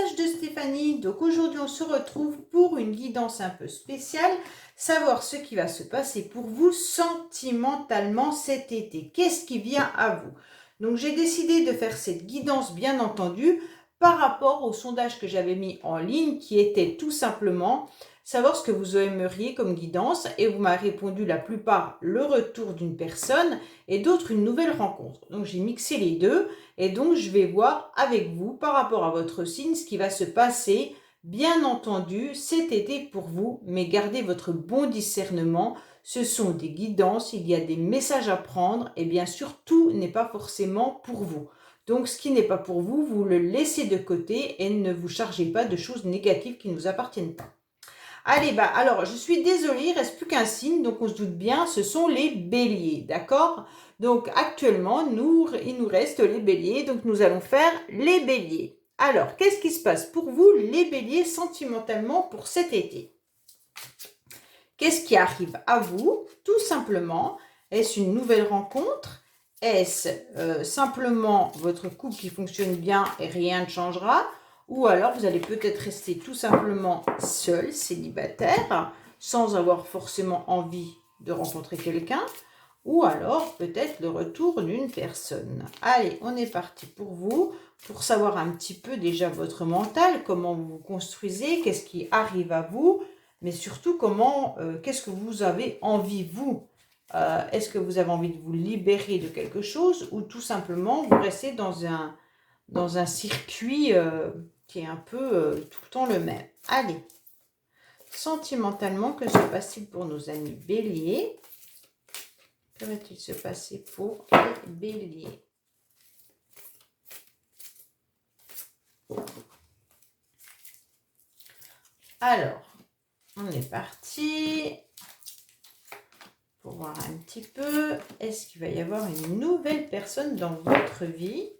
message de Stéphanie. Donc aujourd'hui, on se retrouve pour une guidance un peu spéciale, savoir ce qui va se passer pour vous sentimentalement cet été. Qu'est-ce qui vient à vous? Donc j'ai décidé de faire cette guidance, bien entendu, par rapport au sondage que j'avais mis en ligne, qui était tout simplement savoir ce que vous aimeriez comme guidance. Et vous m'avez répondu la plupart le retour d'une personne et d'autres une nouvelle rencontre. Donc j'ai mixé les deux. Et donc, je vais voir avec vous, par rapport à votre signe, ce qui va se passer, bien entendu, cet été pour vous. Mais gardez votre bon discernement. Ce sont des guidances, il y a des messages à prendre. Et bien sûr, tout n'est pas forcément pour vous. Donc, ce qui n'est pas pour vous, vous le laissez de côté et ne vous chargez pas de choses négatives qui ne vous appartiennent pas. Allez, alors, je suis désolée, il ne reste plus qu'un signe, donc on se doute bien, ce sont les béliers, d'accord? Donc, actuellement, il nous reste les béliers, donc nous allons faire les béliers. Alors, qu'est-ce qui se passe pour vous, les béliers, sentimentalement pour cet été? Qu'est-ce qui arrive à vous, tout simplement? Est-ce une nouvelle rencontre? Est-ce simplement votre couple qui fonctionne bien et rien ne changera? Ou alors vous allez peut-être rester tout simplement seul, célibataire, sans avoir forcément envie de rencontrer quelqu'un. Ou alors peut-être le retour d'une personne. Allez, on est parti pour vous, pour savoir un petit peu déjà votre mental, comment vous vous construisez, qu'est-ce qui arrive à vous, mais surtout qu'est-ce que vous avez envie vous. Est-ce que vous avez envie de vous libérer de quelque chose ou tout simplement vous restez dans un circuit qui est un peu tout le temps le même. Allez, sentimentalement, que se passe-t-il pour nos amis béliers? Que va-t-il se passer pour les béliers? Alors, on est parti pour voir un petit peu. Est-ce qu'il va y avoir une nouvelle personne dans votre vie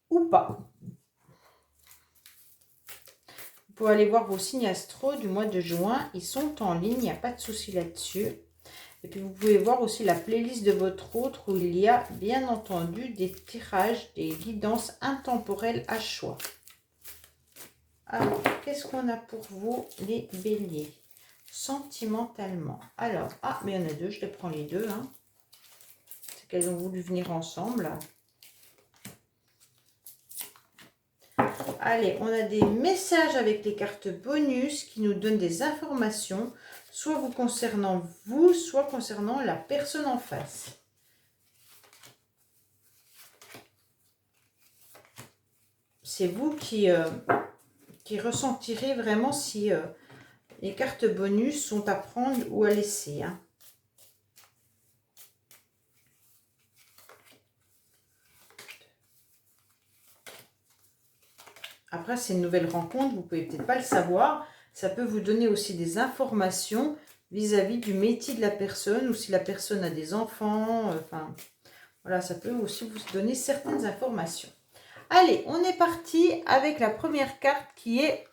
ou pas? Vous pouvez aller voir vos signes astro du mois de juin. Ils sont en ligne, il n'y a pas de souci là-dessus. Et puis vous pouvez voir aussi la playlist de votre autre où il y a bien entendu des tirages, des guidances intemporelles à choix. Alors, qu'est-ce qu'on a pour vous les béliers? Sentimentalement. Alors, mais il y en a deux, je les prends les deux. Hein. C'est qu'elles ont voulu venir ensemble. Allez, on a des messages avec les cartes bonus qui nous donnent des informations, soit vous concernant vous, soit concernant la personne en face. C'est vous qui ressentirez vraiment si les cartes bonus sont à prendre ou à laisser. Hein. Après, c'est une nouvelle rencontre, vous ne pouvez peut-être pas le savoir. Ça peut vous donner aussi des informations vis-à-vis du métier de la personne ou si la personne a des enfants. Enfin, voilà, ça peut aussi vous donner certaines informations. Allez, on est parti avec la première carte qui est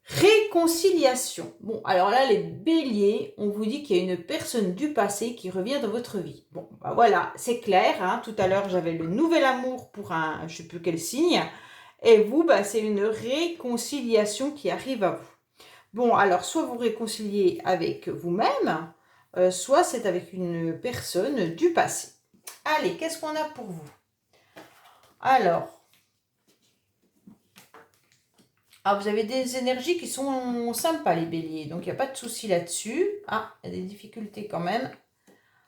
réconciliation. Bon, alors là, les béliers, on vous dit qu'il y a une personne du passé qui revient dans votre vie. Bon, voilà, c'est clair. Hein. Tout à l'heure, j'avais le nouvel amour pour je ne sais plus quel signe. Et vous, c'est une réconciliation qui arrive à vous. Bon, alors, soit vous réconciliez avec vous-même, soit c'est avec une personne du passé. Allez, qu'est-ce qu'on a pour vous? Alors, vous avez des énergies qui sont sympas, les béliers, donc il n'y a pas de souci là-dessus. Il y a des difficultés quand même.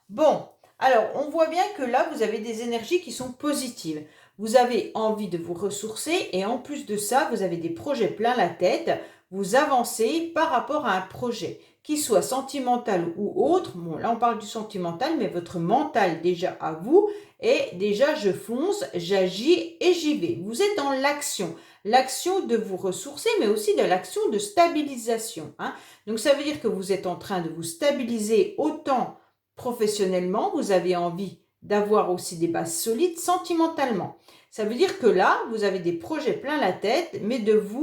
Bon, alors, on voit bien que là, vous avez des énergies qui sont positives. Vous avez envie de vous ressourcer et en plus de ça, vous avez des projets plein la tête. Vous avancez par rapport à un projet, qu'il soit sentimental ou autre. Bon, là, on parle du sentimental, mais votre mental déjà à vous est déjà je fonce, j'agis et j'y vais. Vous êtes dans l'action. L'action de vous ressourcer, mais aussi de l'action de stabilisation. Hein. Donc, ça veut dire que vous êtes en train de vous stabiliser autant professionnellement, vous avez envie d'avoir aussi des bases solides sentimentalement. Ça veut dire que là, vous avez des projets plein la tête, mais d'avoir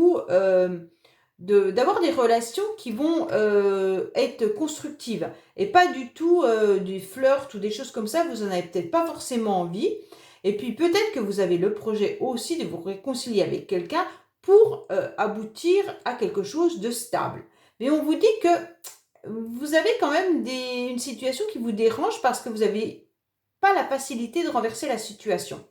des relations qui vont être constructives et pas du tout du flirt ou des choses comme ça, vous n'en avez peut-être pas forcément envie. Et puis peut-être que vous avez le projet aussi de vous réconcilier avec quelqu'un pour aboutir à quelque chose de stable. Mais on vous dit que vous avez quand même une situation qui vous dérange parce que vous n'avez pas la facilité de renverser la situation.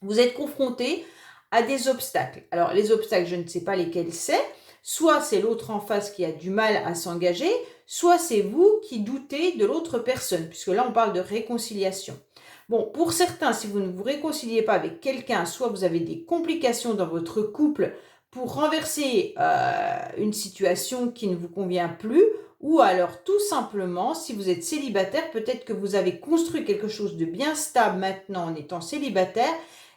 Vous êtes confronté à des obstacles. Alors les obstacles, je ne sais pas lesquels c'est. Soit c'est l'autre en face qui a du mal à s'engager, soit c'est vous qui doutez de l'autre personne, puisque là on parle de réconciliation. Bon, pour certains, si vous ne vous réconciliez pas avec quelqu'un, soit vous avez des complications dans votre couple pour renverser une situation qui ne vous convient plus, ou alors tout simplement, si vous êtes célibataire, peut-être que vous avez construit quelque chose de bien stable maintenant en étant célibataire,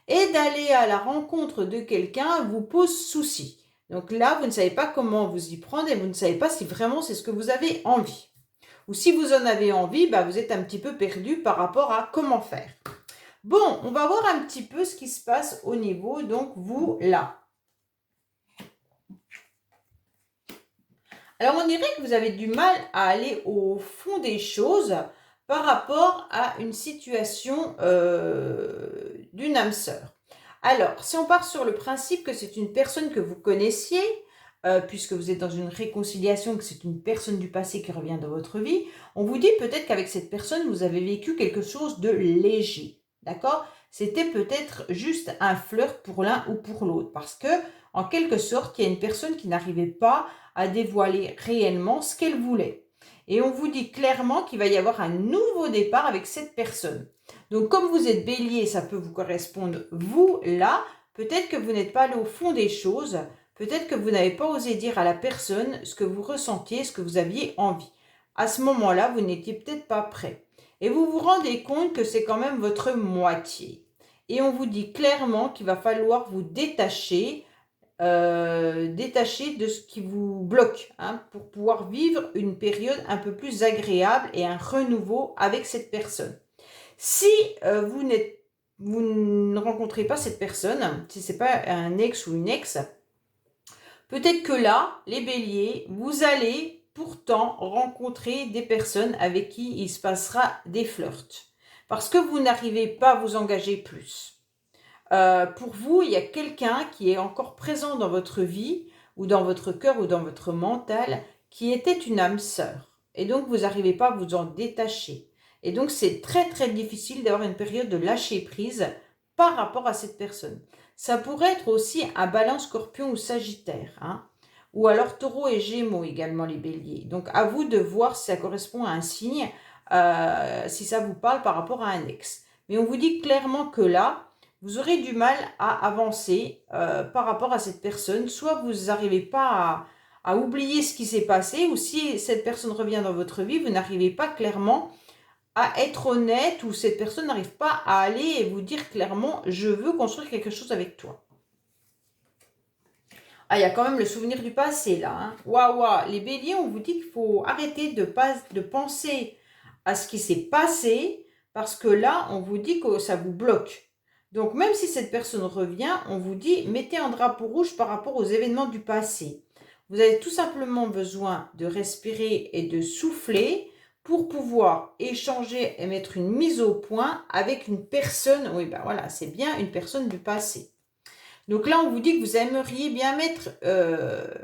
et d'aller à la rencontre de quelqu'un vous pose souci. Donc là, vous ne savez pas comment vous y prendre et vous ne savez pas si vraiment c'est ce que vous avez envie. Ou si vous en avez envie, vous êtes un petit peu perdu par rapport à comment faire. Bon, on va voir un petit peu ce qui se passe au niveau, donc vous, là. Alors, on dirait que vous avez du mal à aller au fond des choses par rapport à une situation d'une âme sœur. Alors, si on part sur le principe que c'est une personne que vous connaissiez, puisque vous êtes dans une réconciliation, que c'est une personne du passé qui revient dans votre vie, on vous dit peut-être qu'avec cette personne, vous avez vécu quelque chose de léger, d'accord? C'était peut-être juste un flirt pour l'un ou pour l'autre, parce que, en quelque sorte, il y a une personne qui n'arrivait pas à dévoiler réellement ce qu'elle voulait. Et on vous dit clairement qu'il va y avoir un nouveau départ avec cette personne. Donc, comme vous êtes bélier, ça peut vous correspondre, vous, là, peut-être que vous n'êtes pas allé au fond des choses, peut-être que vous n'avez pas osé dire à la personne ce que vous ressentiez, ce que vous aviez envie. À ce moment-là, vous n'étiez peut-être pas prêt. Et vous vous rendez compte que c'est quand même votre moitié. Et on vous dit clairement qu'il va falloir vous détacher de ce qui vous bloque pour pouvoir vivre une période un peu plus agréable et un renouveau avec cette personne. Si vous ne rencontrez pas cette personne, si ce n'est pas un ex ou une ex, peut-être que là, les béliers, vous allez pourtant rencontrer des personnes avec qui il se passera des flirts. Parce que vous n'arrivez pas à vous engager plus. Pour vous, il y a quelqu'un qui est encore présent dans votre vie, ou dans votre cœur, ou dans votre mental, qui était une âme sœur. Et donc, vous n'arrivez pas à vous en détacher. Et donc, c'est très, très difficile d'avoir une période de lâcher prise par rapport à cette personne. Ça pourrait être aussi un balance scorpion ou sagittaire, ou alors taureau et gémeaux également, les béliers. Donc, à vous de voir si ça correspond à un signe, si ça vous parle par rapport à un ex. Mais on vous dit clairement que là, vous aurez du mal à avancer par rapport à cette personne. Soit vous n'arrivez pas à oublier ce qui s'est passé, ou si cette personne revient dans votre vie, vous n'arrivez pas clairement à être honnête, ou cette personne n'arrive pas à aller et vous dire clairement « je veux construire quelque chose avec toi ». Ah, il y a quand même le souvenir du passé là. Waouh, les béliers, on vous dit qu'il faut arrêter de penser à ce qui s'est passé, parce que là, on vous dit que ça vous bloque. Donc, même si cette personne revient, on vous dit, mettez un drapeau rouge par rapport aux événements du passé. Vous avez tout simplement besoin de respirer et de souffler pour pouvoir échanger et mettre une mise au point avec une personne. Oui, voilà, c'est bien une personne du passé. Donc là, on vous dit que vous aimeriez bien mettre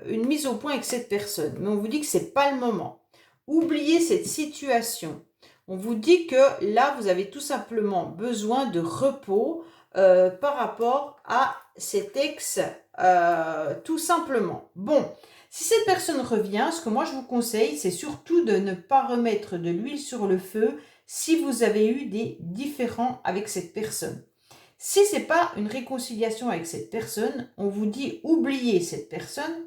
une mise au point avec cette personne, mais on vous dit que ce n'est pas le moment. Oubliez cette situation. On vous dit que là, vous avez tout simplement besoin de repos par rapport à cet ex, tout simplement. Bon, si cette personne revient, ce que moi je vous conseille, c'est surtout de ne pas remettre de l'huile sur le feu si vous avez eu des différends avec cette personne. Si ce n'est pas une réconciliation avec cette personne, on vous dit oubliez cette personne,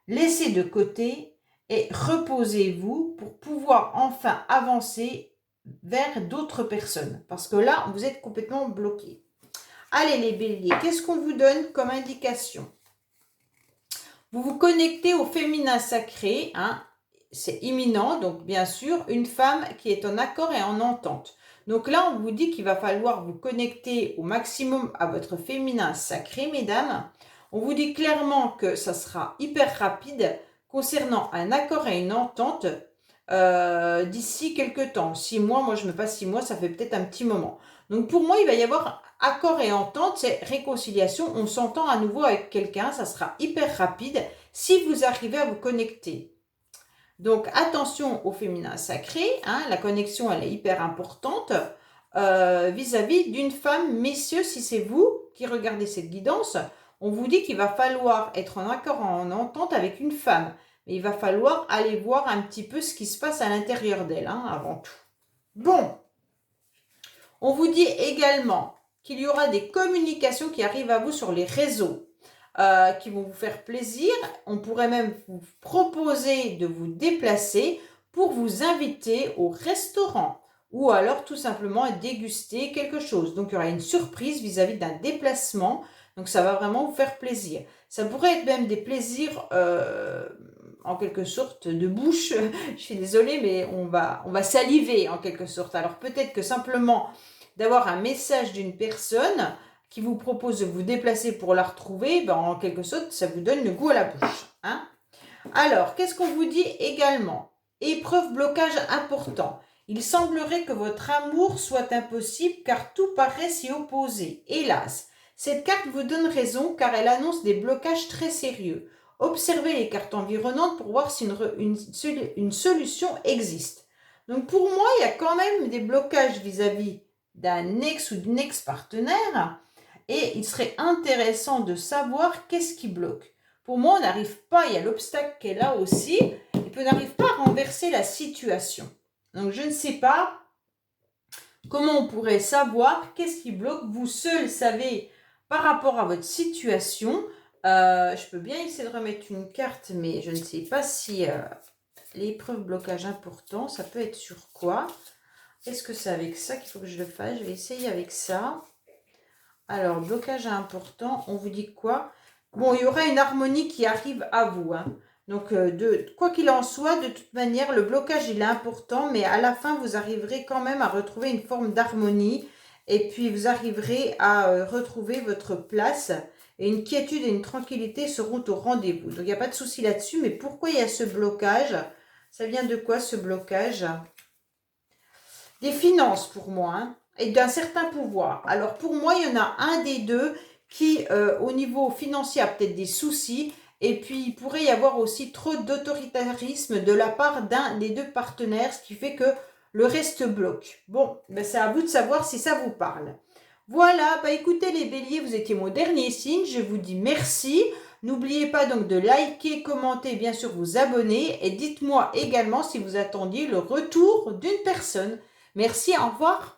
laissez de côté et reposez-vous pour pouvoir enfin avancer vers d'autres personnes. Parce que là, vous êtes complètement bloqué. Allez les béliers, qu'est-ce qu'on vous donne comme indication? Vous vous connectez au féminin sacré, c'est imminent, donc bien sûr, une femme qui est en accord et en entente. Donc là, on vous dit qu'il va falloir vous connecter au maximum à votre féminin sacré, mesdames. On vous dit clairement que ça sera hyper rapide concernant un accord et une entente d'ici quelques temps. 6 mois, moi je me passe 6 mois, ça fait peut-être un petit moment. Donc pour moi, il va y avoir Accord et entente, c'est réconciliation. On s'entend à nouveau avec quelqu'un, ça sera hyper rapide si vous arrivez à vous connecter. Donc, attention au féminin sacré, hein, la connexion, elle est hyper importante vis-à-vis d'une femme. Messieurs, si c'est vous qui regardez cette guidance, on vous dit qu'il va falloir être en accord, en entente avec une femme. Mais il va falloir aller voir un petit peu ce qui se passe à l'intérieur d'elle, hein, avant tout. Bon, on vous dit également qu'il y aura des communications qui arrivent à vous sur les réseaux. Qui vont vous faire plaisir. On pourrait même vous proposer de vous déplacer pour vous inviter au restaurant ou alors tout simplement déguster quelque chose. Donc il y aura une surprise vis-à-vis d'un déplacement. Donc ça va vraiment vous faire plaisir. Ça pourrait être même des plaisirs en quelque sorte de bouche. Je suis désolée, mais on va saliver en quelque sorte. Alors peut-être que simplement d'avoir un message d'une personne qui vous propose de vous déplacer pour la retrouver, ben en quelque sorte, ça vous donne le goût à la bouche. Hein. Alors, qu'est-ce qu'on vous dit également? Épreuve, blocage important. Il semblerait que votre amour soit impossible car tout paraît s'y opposer. Hélas, cette carte vous donne raison car elle annonce des blocages très sérieux. Observez les cartes environnantes pour voir si une solution existe. Donc pour moi, il y a quand même des blocages vis-à-vis d'un ex ou d'une ex-partenaire. Et il serait intéressant de savoir qu'est-ce qui bloque. Pour moi, on n'arrive pas, il y a l'obstacle qui est là aussi, et puis on n'arrive pas à renverser la situation. Donc, je ne sais pas comment on pourrait savoir qu'est-ce qui bloque. Vous seul savez par rapport à votre situation. Je peux bien essayer de remettre une carte, mais je ne sais pas si l'épreuve blocage important, ça peut être sur quoi. Est-ce que c'est avec ça qu'il faut que je le fasse? Je vais essayer avec ça. Alors, blocage important, on vous dit quoi? Bon, il y aura une harmonie qui arrive à vous. Hein. Donc, quoi qu'il en soit, de toute manière, le blocage, il est important, mais à la fin, vous arriverez quand même à retrouver une forme d'harmonie. Et puis, vous arriverez à retrouver votre place. Et une quiétude et une tranquillité seront au rendez-vous. Donc, il n'y a pas de souci là-dessus. Mais pourquoi il y a ce blocage? Ça vient de quoi, ce blocage? Des finances, pour moi, hein. Et d'un certain pouvoir. Alors pour moi, il y en a un des deux qui, au niveau financier, a peut-être des soucis. Et puis, il pourrait y avoir aussi trop d'autoritarisme de la part d'un des deux partenaires, ce qui fait que le reste bloque. Bon, ben c'est à vous de savoir si ça vous parle. Voilà, bah écoutez les béliers, vous étiez mon dernier signe. Je vous dis merci. N'oubliez pas donc de liker, commenter, bien sûr vous abonner. Et dites-moi également si vous attendiez le retour d'une personne. Merci, au revoir.